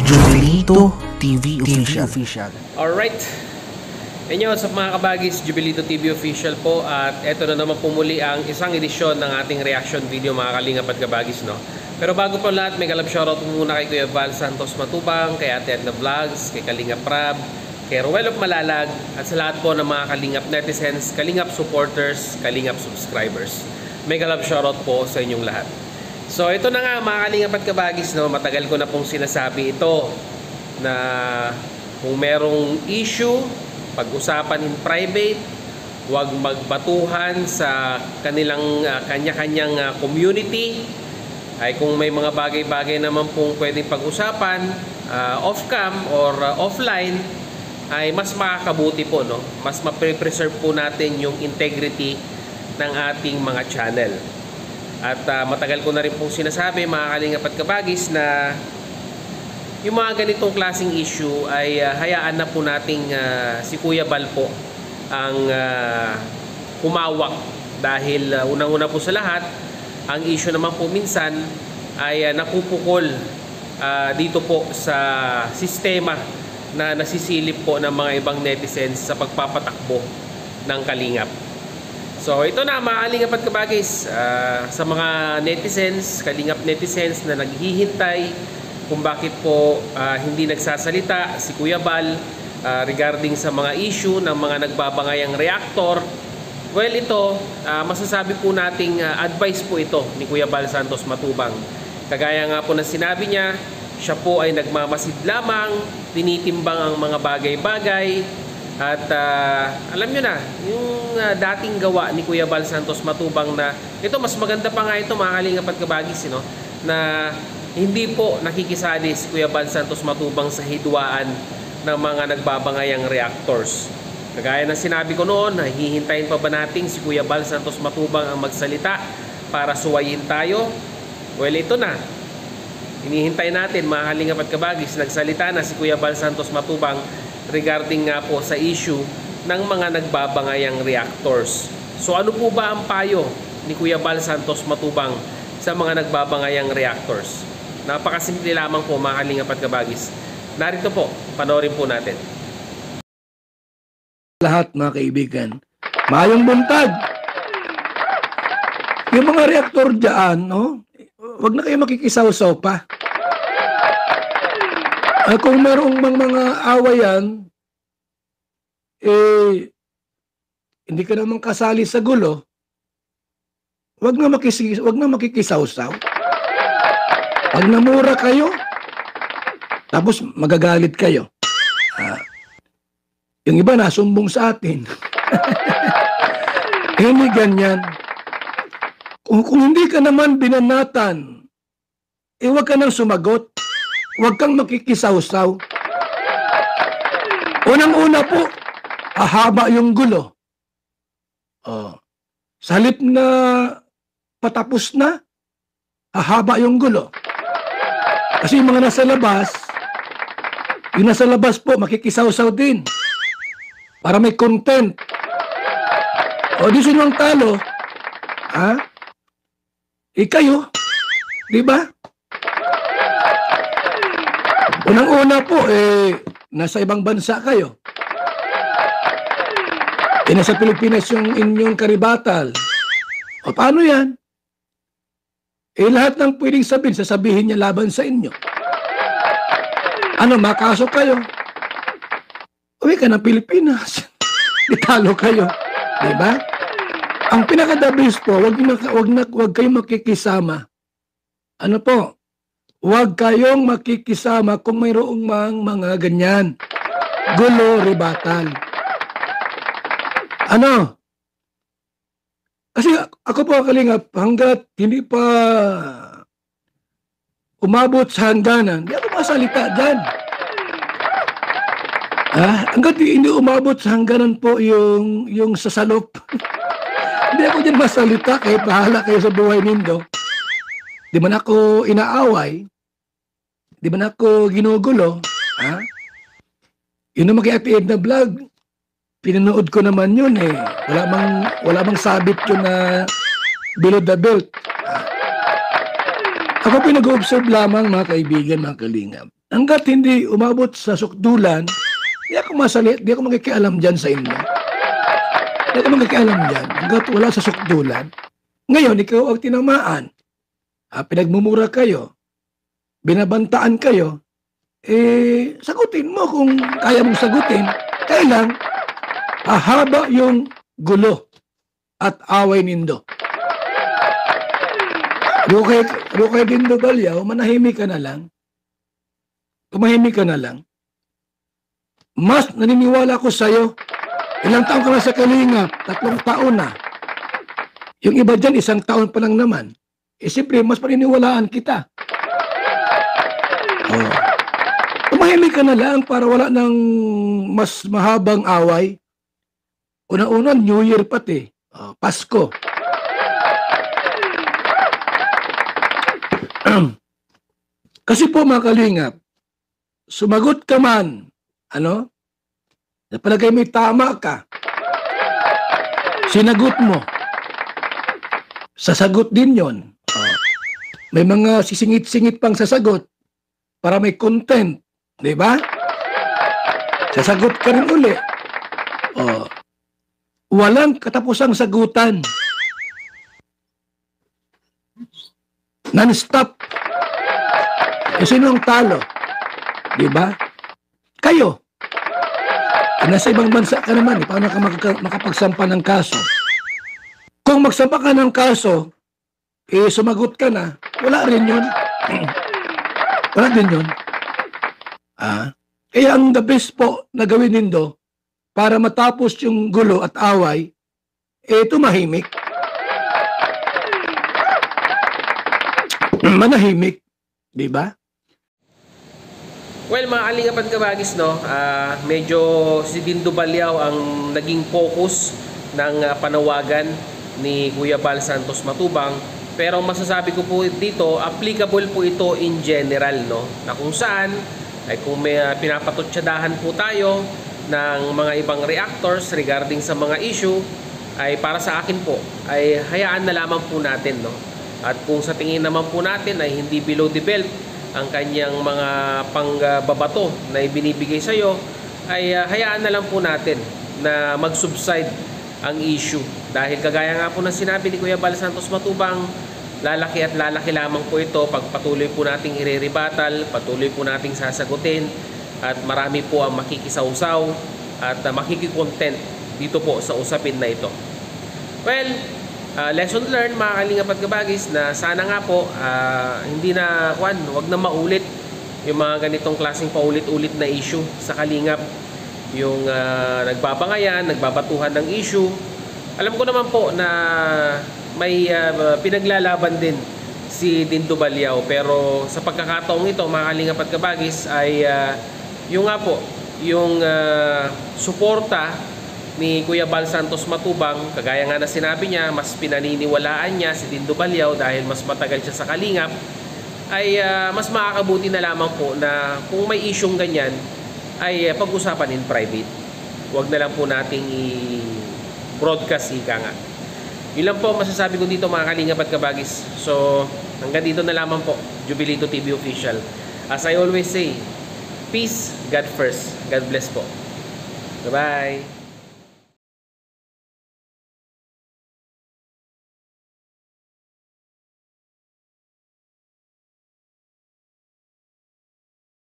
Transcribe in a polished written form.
Jubilito TV Official. Alright. Inyo sa mga kabagis, Jubilito TV Official po. At eto na naman po muli ang isang edisyon ng ating reaction video mga kalingap at kabagis, no? Pero bago po lahat, may galap shoutout muna kay Kuya Val Santos Matubang, kay Ate Edna Vlogs, kay Kalingap Rab, kay Ruel of Malalag, at sa lahat po ng mga Kalingap netizens, Kalingap supporters, Kalingap subscribers. May galap shoutout po sa inyong lahat. So ito na nga mga Kalingap at kabagis, no? Matagal ko na pong sinasabi ito na kung merong issue, pag-usapan in private, huwag magbatuhan sa kanilang kanya-kanyang community. Ay kung may mga bagay-bagay naman pong pwedeng pag-usapan off-cam or offline, ay mas makakabuti po, no? Mas ma-preserve po natin yung integrity ng ating mga channel. At matagal ko na rin pong sinasabi mga Kalingap at kabagis na yung mga ganitong klaseng issue ay hayaan na po nating si Kuya Val po ang humawak. Dahil unang-una po sa lahat, ang issue naman po minsan ay napupukol dito po sa sistema na nasisilip po ng mga ibang netizens sa pagpapatakbo ng Kalingap. So ito na mga Kalingap at kabagis, sa mga netizens, Kalingap netizens na naghihintay kung bakit po hindi nagsasalita si Kuya Val regarding sa mga issue ng mga nagbabangayang reactor. Well, ito, masasabi po nating advice po ito ni Kuya Val Santos Matubang. Kagaya nga po na sinabi niya, siya po ay nagmamasid lamang, tinitimbang ang mga bagay-bagay. At alam nyo na, yung dating gawa ni Kuya Val Santos Matubang na ito, mas maganda pa nga ito mga Kalingap at kabagis, no? Na hindi po nakikisali si Kuya Val Santos Matubang sa hidwaan ng mga nagbabangayang reactors. Kagaya ng sinabi ko noon, hihintayin pa ba natin si Kuya Val Santos Matubang ang magsalita para suwayin tayo? Well, ito na. Hinihintay natin mga Kalingap at kabagis, nagsalita na si Kuya Val Santos Matubang regarding nga po sa issue ng mga nagbabangayang reactors. So ano po ba ang payo ni Kuya Val Santos Matubang sa mga nagbabangayang reactors? Napakasimple lamang po mga Kalingap at kabagis. Narito po, panoorin po natin. Lahat mga kaibigan, mayong buntag. Yung mga reaktor dyan, no? Huwag na kayo makikisaw-saw pa. Kung merong mga awayan, hindi ka naman kasali sa gulo, wag na makikisaw-saw. Pag namura kayo, tapos magagalit kayo. Yung iba nasumbong sa atin. Hindi ganyan. Kung hindi ka naman binanatan, huwag ka nang sumagot. Huwag kang makikisaw-saw. Unang-una po, hahaba yung gulo. Sa halip na patapos na, hahaba yung gulo. Kasi yung mga nasa labas, yung nasa labas po, makikisaw-saw din. Para may content. Di sino ang talo? Kayo. Di ba? Unang-una po, nasa ibang bansa kayo. Nasa Pilipinas yung inyong karibatal. Paano yan? Lahat ng pwedeng sasabihin niya laban sa inyo. Makaso kayo? Uwi ka ng Pilipinas. Italo kayo. Diba? Ang pinaka-the best po, wag kayong makikisama. Huwag kayong makikisama kung mayroong mga ganyan. Gulo, ribatal. Kasi ako po Kalingap, hanggat hindi pa umabot sa hangganan, hindi ako masalita dyan. Hanggat hindi umabot sa hangganan po yung sasalop. Hindi ako dyan masalita, kahit bahala kayo sa buhay nindo. Di man ako inaaway, di man ako ginugulo, Yun naman kay Ate Edna Vlog, pinanood ko naman yun Wala bang sabit yun na below the belt. Ako pinag-observe lamang mga kaibigan, mga Kalingap. hanggat hindi umabot sa sukdulan, di ako di ako makikialam dyan sa inyo. Di ako makikialam dyan hanggat wala sa sukdulan. Ngayon, ikaw ang tinamaan. Pinagmumura kayo, binabantaan kayo, sagutin mo kung kaya mong sagutin. Kaya lang, hahaba yung gulo at away nindo. Rukay Dindo Balyaw, manahimik ka na lang. Tumahimik ka na lang. Mas naniniwala ko sa'yo. Ilang taon ka na sa Kalingap? 3 taon na. Yung iba dyan, 1 taon pa lang naman. Siyempre, mas paniniwalaan kita. Oh. Tumahimik ka na lang para wala ng mas mahabang away. Una-una, New Year pati. Pasko. Kasi po mga Kalingap, sumagot ka man, napalagay may tama ka, sinagot mo, sasagot din yon. May mga sisingit-singit pang sasagot para may content, di ba? Sasagot ka rin uli. Walang katapusang sagutan. Non-stop. Sino ang talo? Di ba? Kayo. Nasa ibang bansa ka naman. Paano ka makapagsampa ng kaso? Kung magsampa ka ng kaso, sumagot ka na, wala rin yun. Wala din yun. Kaya ang the best po na gawin nindo para matapos yung gulo at away, tumahimik. Manahimik. Di ba? Well, mga Kalingap at Kabagis, medyo si Dindo Balyaw ang naging focus ng panawagan ni Kuya Bal Santos Matubang. Pero masasabi ko po dito, applicable po ito in general, na kung saan, ay kung may pinapatutsadahan po tayo ng mga ibang reactors regarding sa mga issue, ay para sa akin po, ay hayaan na lamang po natin, At kung sa tingin naman po natin ay hindi below the belt ang kanyang mga pangbabato na ibinibigay sa iyo, ay hayaan na lang po natin na mag-subside ang issue. Dahil kagaya nga po na sinabi ni Kuya Bal Santos Matubang, lalaki at lalaki lamang po ito pag patuloy po nating i-rebuttal, patuloy po nating sasagutin, at marami po ang makikisawsaw at makikikontent dito po sa usapin na ito. Well, lesson learned mga Kalingap at Kabagis, na sana nga po hindi na wag na maulit yung mga ganitong klaseng paulit-ulit na issue sa Kalingap. Yung nagbabangayan, nagbabatuhan ng issue. Alam ko naman po na may pinaglalaban din si Dindo Balyaw, pero sa pagkakataong ito mga Kalingap at Kabagis ay yung nga po, yung suporta ni Kuya Bal Santos Matubang, kagaya nga na sinabi niya, mas pinaniniwalaan niya si Dindo Balyaw dahil mas matagal siya sa Kalingap, ay mas makakabuti na lamang po na kung may isyong ganyan, ay pag-usapan in private. Huwag na lang po nating i-broadcast, ika nga. Yun lang po masasabi ko dito mga Kalingap at Kabagis. So, hanggang dito na lamang po, Jubilito TV Official. As I always say, peace, God first. God bless po. Bye-bye.